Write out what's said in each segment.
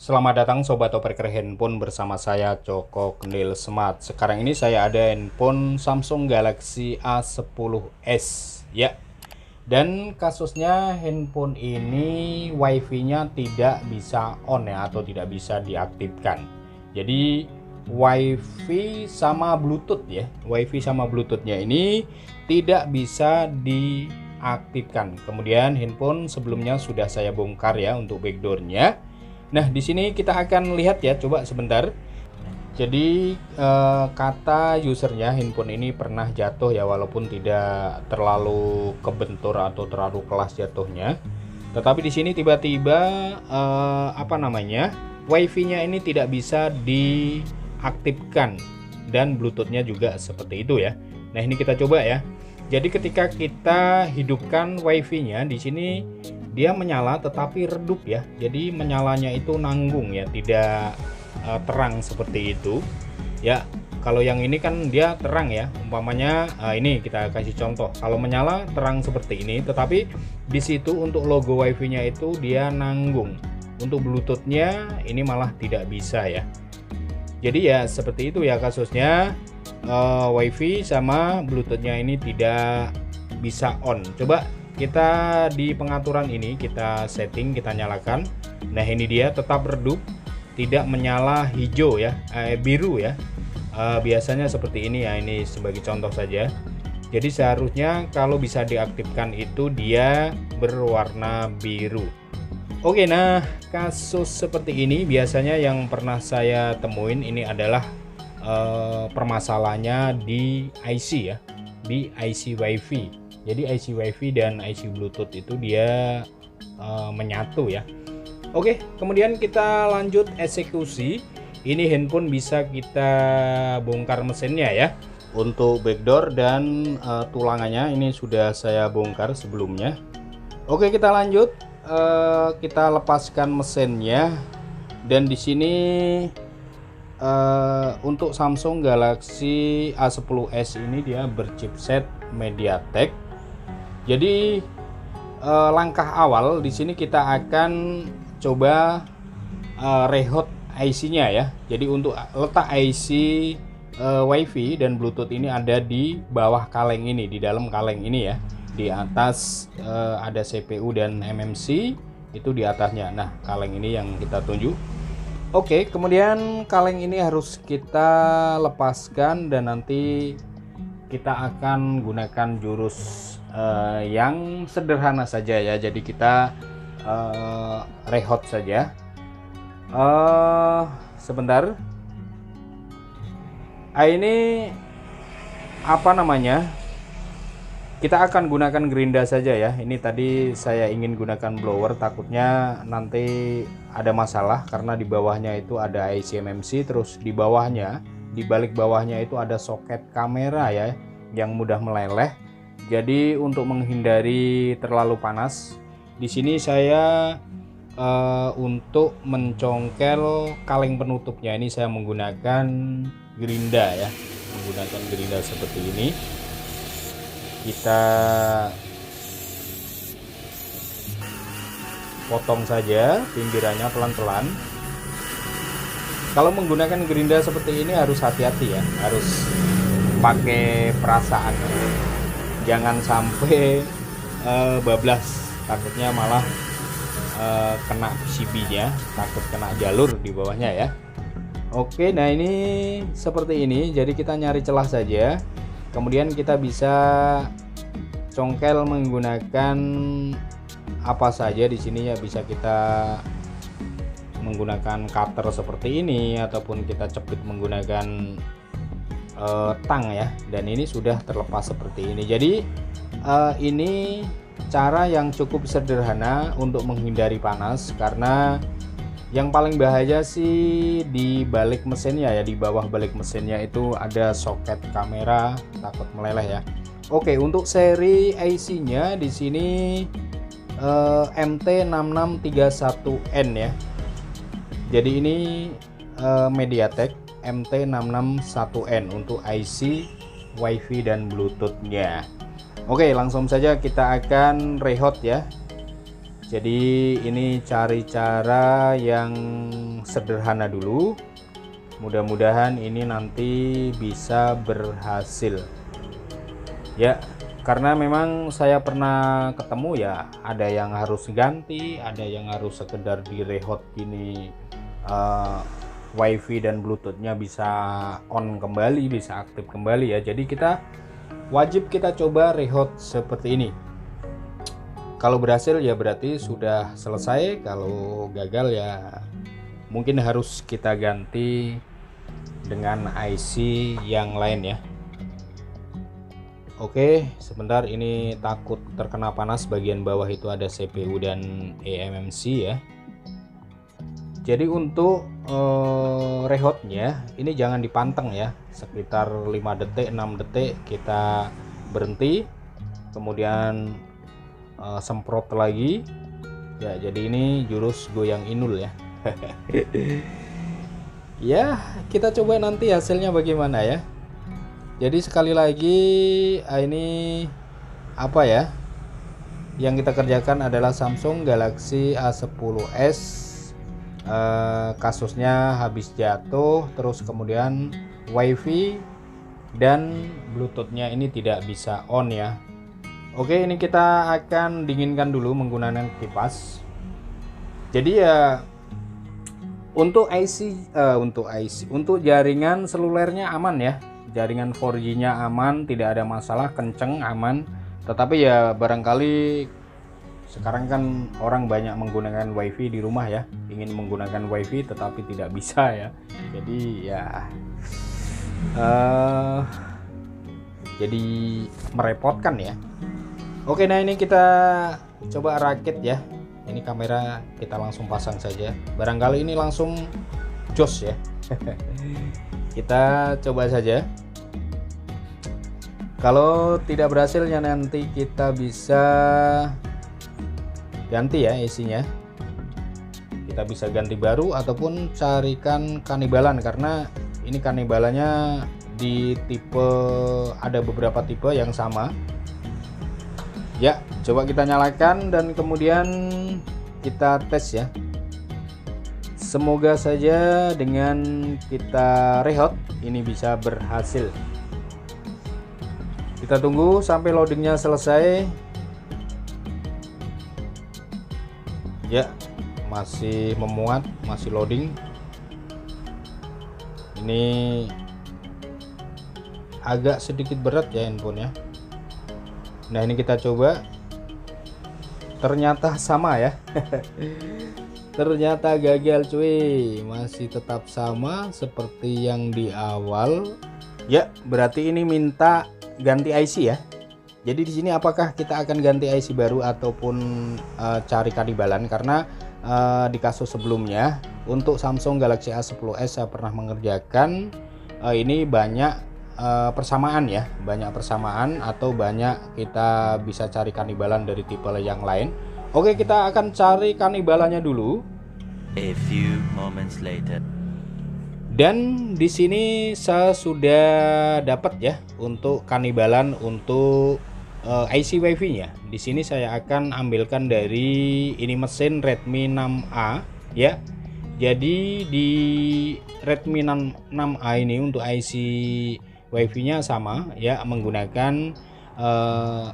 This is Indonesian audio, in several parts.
Selamat datang Sobat Operer Handphone bersama saya Joko Gendil Smart. Sekarang ini saya ada handphone Samsung Galaxy A10s ya. Dan kasusnya handphone ini WiFi-nya tidak bisa on ya, atau tidak bisa diaktifkan. Jadi WiFi sama Bluetooth ya, WiFi sama Bluetoothnya ini tidak bisa diaktifkan. Kemudian handphone sebelumnya sudah saya bongkar ya untuk backdoornya. Nah, di sini kita akan lihat ya, coba sebentar. Jadi kata usernya handphone ini pernah jatuh ya, walaupun tidak terlalu kebentur atau terlalu kelas jatuhnya. Tetapi di sini tiba-tiba WiFi-nya ini tidak bisa diaktifkan dan Bluetooth-nya juga seperti itu ya. Nah, ini kita coba ya. Jadi ketika kita hidupkan WiFi-nya di sini dia menyala tetapi redup ya. Jadi menyalanya itu nanggung ya, tidak terang seperti itu. Ya, kalau yang ini kan dia terang ya. Umpamanya ini kita kasih contoh. Kalau menyala terang seperti ini, tetapi di situ untuk logo WiFi-nya itu dia nanggung. Untuk Bluetooth-nya ini malah tidak bisa ya. Jadi ya seperti itu ya kasusnya. WiFi sama Bluetooth-nya ini tidak bisa on. Coba kita di pengaturan ini kita setting, kita nyalakan. Nah, ini dia tetap redup, tidak menyala hijau ya, biru ya. Biasanya seperti ini ya, ini sebagai contoh saja. Jadi seharusnya kalau bisa diaktifkan itu dia berwarna biru. Oke, nah kasus seperti ini biasanya yang pernah saya temuin ini adalah permasalahannya di IC ya, di IC WiFi. Jadi IC WiFi dan IC Bluetooth itu dia menyatu ya. Oke, kemudian kita lanjut eksekusi. Ini handphone bisa kita bongkar mesinnya ya. Untuk backdoor dan tulangannya ini sudah saya bongkar sebelumnya. Oke, kita lanjut. Kita lepaskan mesinnya. Dan di sini untuk Samsung Galaxy A10s ini dia berchipset MediaTek. Jadi langkah awal di sini kita akan coba rehot IC-nya ya. Jadi untuk letak IC WiFi dan Bluetooth ini ada di bawah kaleng ini, di dalam kaleng ini ya. Di atas ada CPU dan MMC itu di atasnya. Nah, kaleng ini yang kita tunjuk. Oke, kemudian kaleng ini harus kita lepaskan dan nanti kita akan gunakan jurus yang sederhana saja ya. Jadi kita rehot saja. Sebentar. Ini apa namanya? Kita akan gunakan gerinda saja ya. Ini tadi saya ingin gunakan blower, takutnya nanti ada masalah karena di bawahnya itu ada IC MMC, terus di bawahnya, di balik bawahnya itu ada soket kamera ya yang mudah meleleh. Jadi untuk menghindari terlalu panas, di sini saya untuk mencongkel kaleng penutupnya ini saya menggunakan gerinda ya, menggunakan gerinda seperti ini. Kita potong saja pinggirannya pelan-pelan. Kalau menggunakan gerinda seperti ini harus hati-hati ya, harus pakai perasaan. Jangan sampai bablas, takutnya malah kena PCB-nya, takut kena jalur di bawahnya ya. Oke, nah ini seperti ini. Jadi kita nyari celah saja. Kemudian kita bisa congkel menggunakan apa saja di sini ya, bisa kita menggunakan cutter seperti ini ataupun kita cepit menggunakan tang ya. Dan ini sudah terlepas seperti ini. Jadi ini cara yang cukup sederhana untuk menghindari panas, karena yang paling bahaya sih di balik mesinnya ya, di bawah balik mesinnya itu ada soket kamera, takut meleleh ya. Oke, untuk seri IC-nya di sini MT6631N ya. Jadi ini MediaTek MT661N untuk IC WiFi dan Bluetooth-nya. Oke, langsung saja kita akan rehot ya. Jadi ini cari cara yang sederhana dulu. Mudah-mudahan ini nanti bisa berhasil. Ya, karena memang saya pernah ketemu ya, ada yang harus ganti, ada yang harus sekedar direhot gini, wifi dan bluetoothnya bisa on kembali, bisa aktif kembali ya. Jadi wajib kita coba rehot seperti ini. Kalau berhasil ya berarti sudah selesai, kalau gagal ya mungkin harus kita ganti dengan IC yang lain ya. Oke, sebentar, ini takut terkena panas, bagian bawah itu ada CPU dan eMMC ya. Jadi untuk rehotnya ini jangan dipanteng ya, sekitar 5 detik 6 detik kita berhenti, kemudian semprot lagi ya. Jadi ini jurus goyang inul ya. Ya, kita coba nanti hasilnya bagaimana ya. Jadi sekali lagi ini apa ya, yang kita kerjakan adalah Samsung Galaxy A10s, kasusnya habis jatuh, terus kemudian wifi dan bluetoothnya ini tidak bisa on ya. Oke, ini kita akan dinginkan dulu menggunakan kipas. Jadi ya untuk untuk jaringan selulernya aman ya, jaringan 4G-nya aman, tidak ada masalah, kenceng, aman. Tetapi ya barangkali sekarang kan orang banyak menggunakan wifi di rumah ya, ingin menggunakan wifi tetapi tidak bisa ya. Jadi ya jadi merepotkan ya. Oke, nah ini kita coba rakit ya. Ini kamera kita langsung pasang saja. Barangkali ini langsung jos ya. Kita coba saja. Kalau tidak berhasil ya nanti kita bisa ganti ya isinya. Kita bisa ganti baru ataupun carikan kanibalan, karena ini kanibalannya di tipe, ada beberapa tipe yang sama. Ya, coba kita nyalakan dan kemudian kita tes ya. Semoga saja dengan kita rehot ini bisa berhasil. Kita tunggu sampai loadingnya selesai. Ya, masih memuat, masih loading. Ini agak sedikit berat ya handphonenya. Nah, ini kita coba. Ternyata sama ya. Ternyata gagal cuy, masih tetap sama seperti yang di awal. Ya, berarti ini minta ganti IC ya. Jadi di sini apakah kita akan ganti IC baru ataupun cari kanibalan, karena di kasus sebelumnya untuk Samsung Galaxy A10s saya pernah mengerjakan ini banyak persamaan ya, banyak persamaan atau banyak kita bisa cari kanibalan dari tipe yang lain. Oke, kita akan cari kanibalannya dulu. A few moments later. Dan di sini saya sudah dapat ya untuk kanibalan untuk IC wifi-nya. Di sini saya akan ambilkan dari ini mesin Redmi 6A ya. Jadi di Redmi 6A ini untuk IC wifi-nya sama ya, menggunakan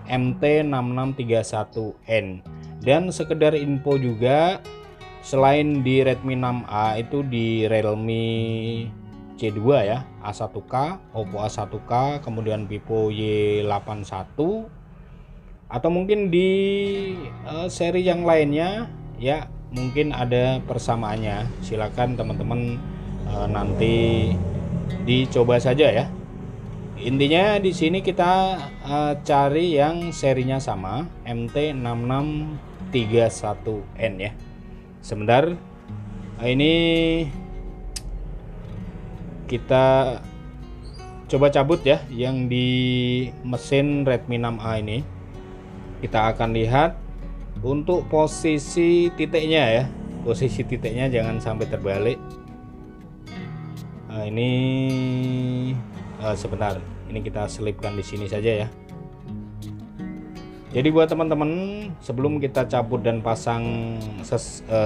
MT6631N. Dan sekedar info juga, selain di Redmi 6A itu di Realme C2 ya, A1K, Oppo A1K, kemudian Vivo Y81, atau mungkin di seri yang lainnya ya, mungkin ada persamaannya. Silakan teman-teman nanti dicoba saja ya. Intinya di sini kita cari yang serinya sama, MT6631N ya. Sebentar, ini kita coba cabut ya yang di mesin Redmi 6A ini. Kita akan lihat untuk posisi titiknya ya, posisi titiknya jangan sampai terbalik. Ini sebentar, ini kita selipkan di sini saja ya. Jadi buat teman-teman, sebelum kita cabut dan pasang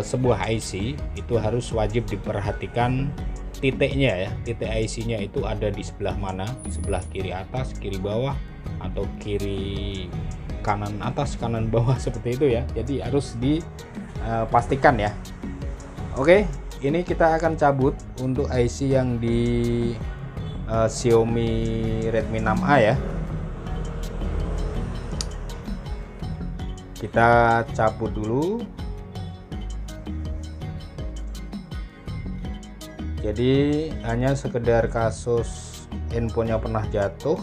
sebuah IC, itu harus wajib diperhatikan titiknya ya. Titik IC-nya itu ada di sebelah mana, sebelah kiri atas, kiri bawah, atau kiri kanan atas, kanan bawah, seperti itu ya. Jadi harus dipastikan ya. Oke, ini kita akan cabut untuk IC yang di Xiaomi Redmi 6A ya. Kita cabut dulu. Jadi hanya sekedar kasus handphonenya pernah jatuh,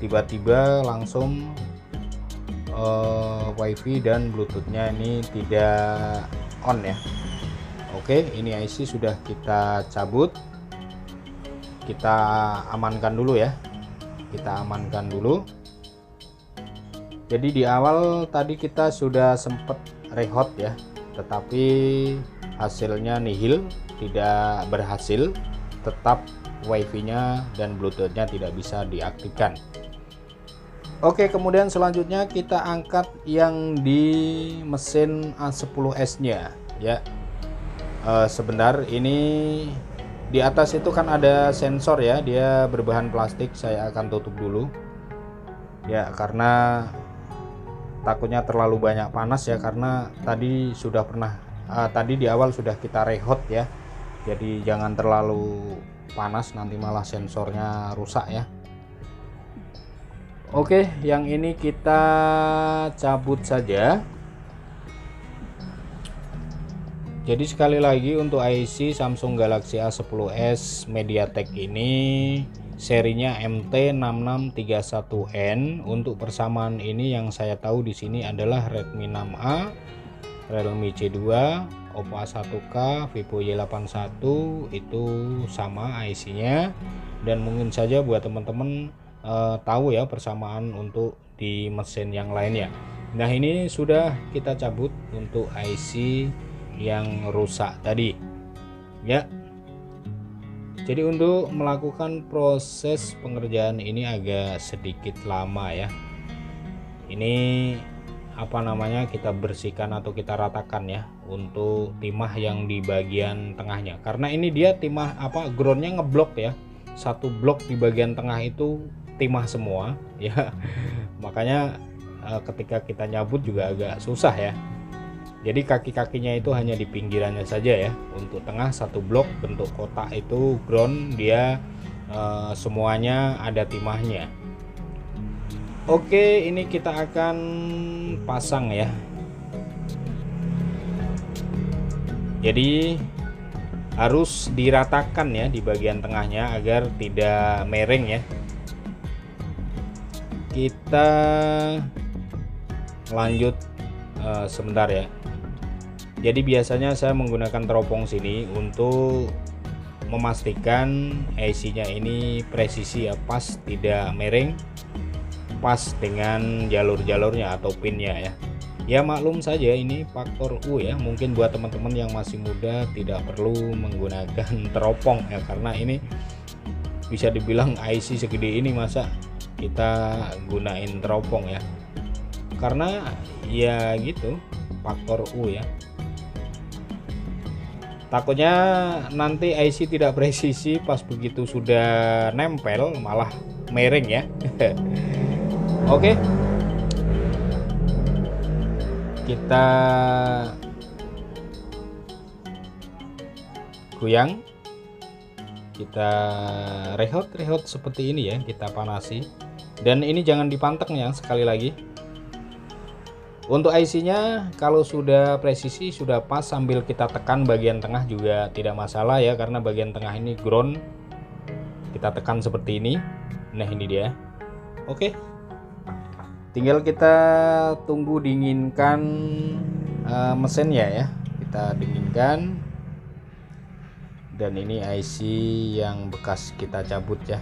tiba-tiba langsung WiFi dan Bluetoothnya ini tidak on ya. Oke, ini IC sudah kita cabut. Kita amankan dulu ya. Kita amankan dulu. Jadi di awal tadi kita sudah sempat rehot ya, tetapi hasilnya nihil, tidak berhasil. Tetap WiFi-nya dan Bluetooth-nya tidak bisa diaktifkan. Oke, kemudian selanjutnya kita angkat yang di mesin A10s-nya ya. Sebentar, ini di atas itu kan ada sensor ya, dia berbahan plastik. Saya akan tutup dulu ya, karena takutnya terlalu banyak panas ya, karena tadi sudah pernah tadi di awal sudah kita rehot ya. Jadi jangan terlalu panas, nanti malah sensornya rusak ya. Oke, yang ini kita cabut saja. Jadi sekali lagi untuk IC Samsung Galaxy A10s MediaTek ini serinya MT6631N. Untuk persamaan ini yang saya tahu di sini adalah Redmi 6A, Realme C2, Oppo A1K, Vivo Y81 itu sama IC-nya. Dan mungkin saja buat teman-teman tahu ya persamaan untuk di mesin yang lainnya. Nah, ini sudah kita cabut untuk IC yang rusak tadi ya. Jadi untuk melakukan proses pengerjaan ini agak sedikit lama ya. Ini apa namanya, kita bersihkan atau kita ratakan ya untuk timah yang di bagian tengahnya, karena ini dia timah groundnya ngeblok ya. Satu blok di bagian tengah itu timah semua ya. Makanya ketika kita nyabut juga agak susah ya. Jadi kaki-kakinya itu hanya di pinggirannya saja ya. Untuk tengah satu blok bentuk kotak itu ground, dia semuanya ada timahnya. Oke, ini kita akan pasang ya. Jadi harus diratakan ya di bagian tengahnya agar tidak mereng ya. Kita lanjut sebentar ya. Jadi biasanya saya menggunakan teropong sini untuk memastikan IC-nya ini presisi ya, pas, tidak mereng, pas dengan jalur-jalurnya atau pinnya ya. Ya maklum saja ini faktor U ya. Mungkin buat teman-teman yang masih muda tidak perlu menggunakan teropong ya, karena ini bisa dibilang IC segede ini masa kita gunain teropong ya. Karena ya gitu, faktor U ya. Takutnya nanti IC tidak presisi, pas begitu sudah nempel malah mereng ya. Oke, kita goyang, kita rehot seperti ini ya, kita panasi. Dan ini jangan dipanteng ya, sekali lagi. Untuk IC-nya kalau sudah presisi, sudah pas, sambil kita tekan bagian tengah juga tidak masalah ya, karena bagian tengah ini ground. Kita tekan seperti ini. Nah, ini dia. Oke. Tinggal kita tunggu dinginkan mesinnya ya. Kita dinginkan. Dan ini IC yang bekas kita cabut ya.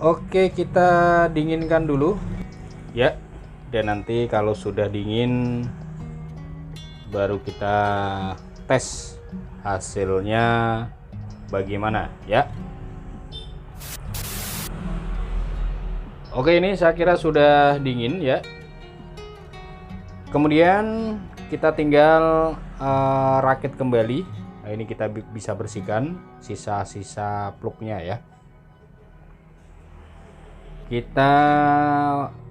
Oke, kita dinginkan dulu ya, dan nanti kalau sudah dingin baru kita tes hasilnya bagaimana ya. Oke, ini saya kira sudah dingin ya. Kemudian kita tinggal rakit kembali. Nah, ini kita bisa bersihkan sisa-sisa plugnya ya. Kita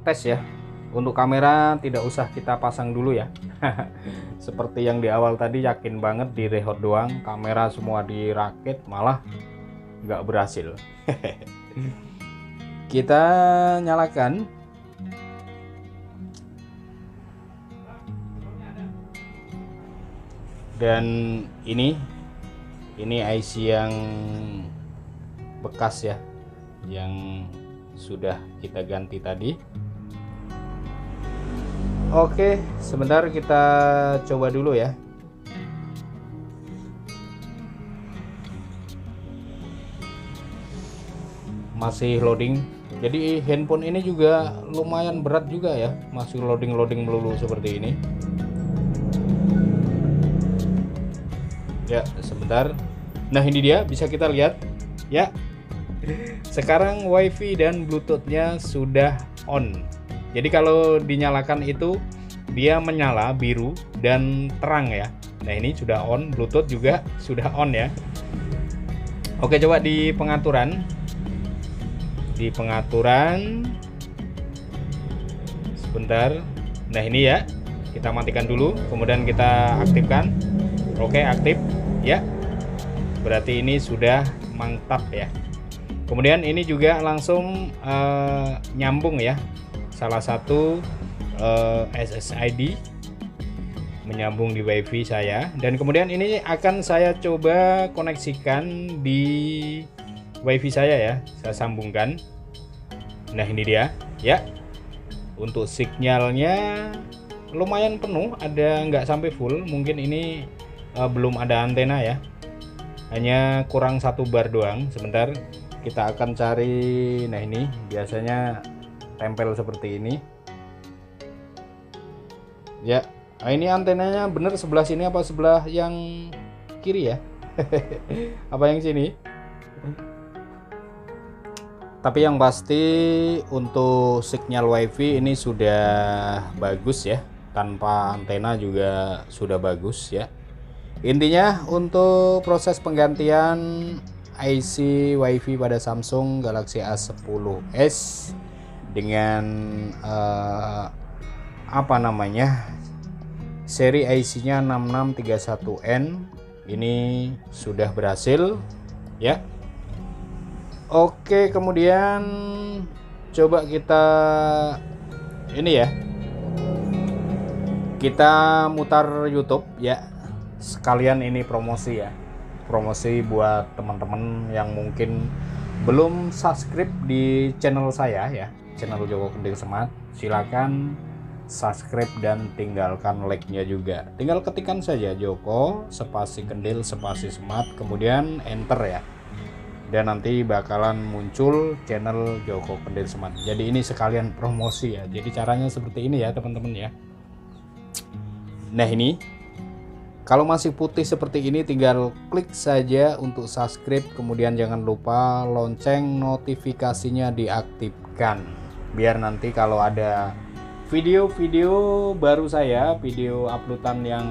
tes ya. Untuk kamera tidak usah kita pasang dulu ya. Seperti yang di awal tadi, yakin banget di remote doang, kamera semua dirakit malah nggak berhasil. Kita nyalakan. Dan ini IC yang bekas ya, yang sudah kita ganti tadi. Oke, sebentar kita coba dulu ya. Masih loading. Jadi handphone ini juga lumayan berat juga ya, masih loading melulu seperti ini. Ya, sebentar. Nah, ini dia, bisa kita lihat ya. Sekarang WiFi dan Bluetooth-nya sudah on. Jadi kalau dinyalakan itu dia menyala biru dan terang ya. Nah, ini sudah on, Bluetooth juga sudah on ya. Oke, coba di pengaturan. Di pengaturan. Sebentar. Nah, ini ya. Kita matikan dulu, kemudian kita aktifkan. Oke, aktif ya. Berarti ini sudah mantap ya. Kemudian ini juga langsung nyambung ya. Salah satu SSID menyambung di WiFi saya, dan kemudian ini akan saya coba koneksikan di WiFi saya ya. Saya sambungkan. Nah, ini dia ya. Untuk sinyalnya lumayan penuh, ada nggak sampai full, mungkin ini belum ada antena ya, hanya kurang 1 bar doang. Sebentar, kita akan cari. Nah, ini biasanya tempel seperti ini ya. Nah, ini antenanya bener sebelah sini apa sebelah yang kiri ya? Apa yang sini? Tapi yang pasti untuk sinyal WiFi ini sudah bagus ya, tanpa antena juga sudah bagus ya. Intinya untuk proses penggantian IC WiFi pada Samsung Galaxy A10s dengan seri IC-nya 6631N ini sudah berhasil ya. Oke, kemudian coba kita ini ya, kita mutar YouTube ya, sekalian ini promosi ya, promosi buat teman-teman yang mungkin belum subscribe di channel saya ya, channel Joko Kendil Smart. Silakan subscribe dan tinggalkan like-nya juga. Tinggal ketikkan saja Joko spasi Kendil spasi Smart, kemudian enter ya, dan nanti bakalan muncul channel Joko Kendil Smart. Jadi ini sekalian promosi ya. Jadi caranya seperti ini ya teman-teman ya. Nah, ini kalau masih putih seperti ini tinggal klik saja untuk subscribe, kemudian jangan lupa lonceng notifikasinya diaktifkan, biar nanti kalau ada video-video baru saya, video uploadan yang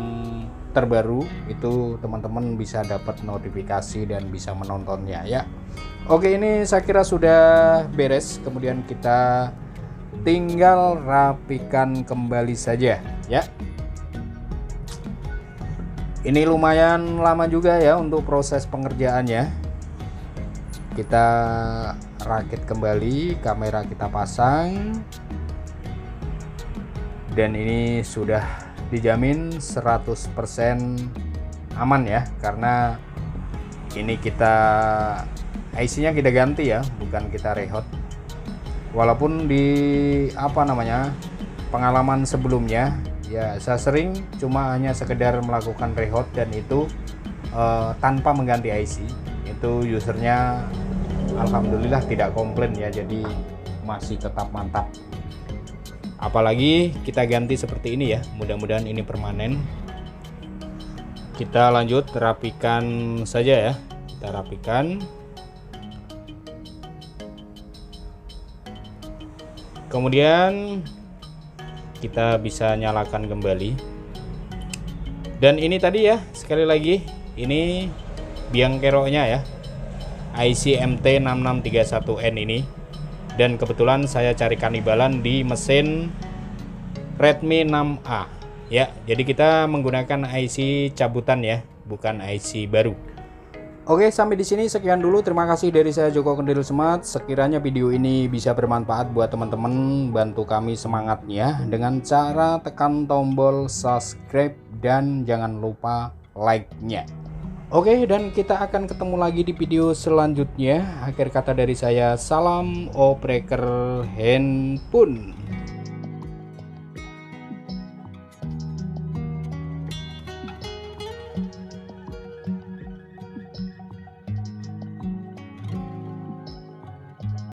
terbaru itu teman-teman bisa dapat notifikasi dan bisa menontonnya ya. Oke, ini saya kira sudah beres, kemudian kita tinggal rapikan kembali saja ya. Ini lumayan lama juga ya untuk proses pengerjaannya. Kita rakit kembali, kamera kita pasang, dan ini sudah dijamin 100% aman ya, karena ini kita IC-nya kita ganti ya, bukan kita rehot. Walaupun di pengalaman sebelumnya ya, saya sering cuma hanya sekedar melakukan rehot dan itu tanpa mengganti IC, itu usernya alhamdulillah tidak komplain ya, jadi masih tetap mantap. Apalagi kita ganti seperti ini ya, mudah-mudahan ini permanen. Kita lanjut rapikan saja ya, kita rapikan. Kemudian kita bisa nyalakan kembali. Dan ini tadi ya, sekali lagi ini biang keroknya ya, IC MT6631N ini. Dan kebetulan saya cari kanibalan di mesin Redmi 6A ya. Jadi kita menggunakan IC cabutan ya, bukan IC baru. Oke, sampai di sini sekian dulu. Terima kasih dari saya Joko Kendil Smart. Sekiranya video ini bisa bermanfaat buat teman-teman, bantu kami semangatnya dengan cara tekan tombol subscribe dan jangan lupa like-nya. Oke, dan kita akan ketemu lagi di video selanjutnya. Akhir kata dari saya, salam opreker handphone.